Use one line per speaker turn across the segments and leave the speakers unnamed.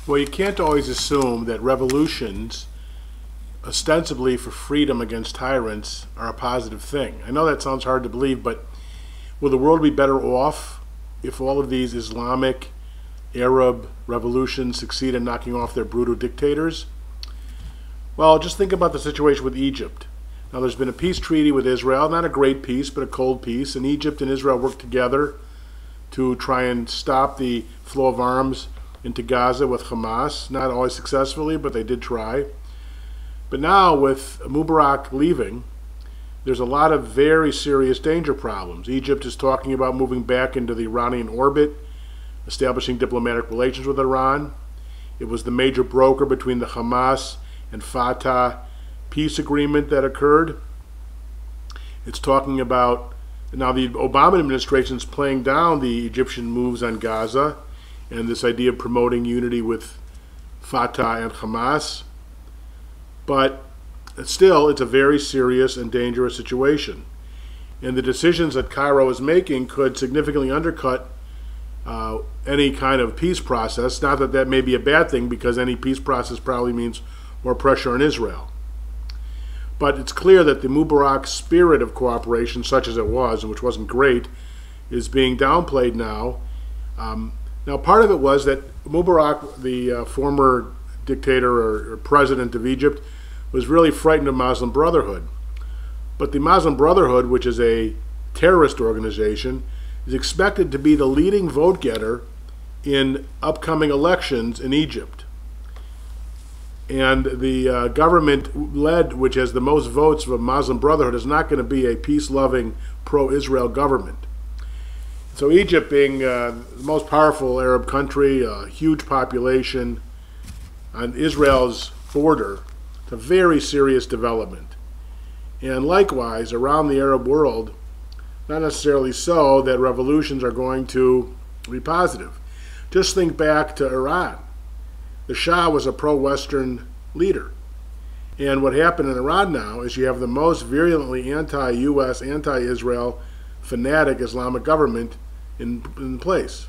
Well, you can't always assume that revolutions, ostensibly for freedom against tyrants, are a positive thing. I know that sounds hard to believe, but will the world be better off if all of these Islamic, Arab revolutions succeed in knocking off their brutal dictators? Well, just think about the situation with Egypt. Now, there's been a peace treaty with Israel, not a great peace, but a cold peace, and Egypt and Israel worked together to try and stop the flow of arms into Gaza with Hamas. Not always successfully, but they did try. But now, with Mubarak leaving, there's a lot of very serious danger problems. Egypt is talking about moving back into the Iranian orbit, establishing diplomatic relations with Iran. It was the major broker between the Hamas and Fatah peace agreement that occurred. It's talking about, now the Obama administration is playing down the Egyptian moves on Gaza and this idea of promoting unity with Fatah and Hamas. But still, it's a very serious and dangerous situation. And the decisions that Cairo is making could significantly undercut any kind of peace process. Not that that may be a bad thing, because any peace process probably means more pressure on Israel. But it's clear that the Mubarak spirit of cooperation, such as it was, and which wasn't great, is being downplayed now. Now, part of it was that Mubarak, the former dictator or president of Egypt, was really frightened of Muslim Brotherhood. But the Muslim Brotherhood, which is a terrorist organization, is expected to be the leading vote getter in upcoming elections in Egypt. And the government-led, which has the most votes of Muslim Brotherhood, is not going to be a peace-loving, pro-Israel government. So Egypt, being the most powerful Arab country, a huge population, on Israel's border, it's a very serious development. And likewise, around the Arab world, not necessarily so that revolutions are going to be positive. Just think back to Iran. The Shah was a pro-Western leader. And what happened in Iran now is you have the most virulently anti-U.S., anti-Israel, fanatic Islamic government in place.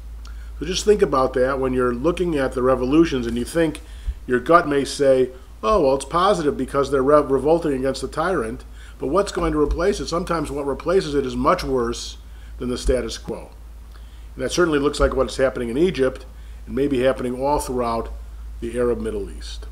So just think about that when you're looking at the revolutions, and you think, your gut may say, oh, well, it's positive because they're revolting against the tyrant, but what's going to replace it? Sometimes what replaces it is much worse than the status quo. And that certainly looks like what's happening in Egypt, and maybe happening all throughout the Arab Middle East.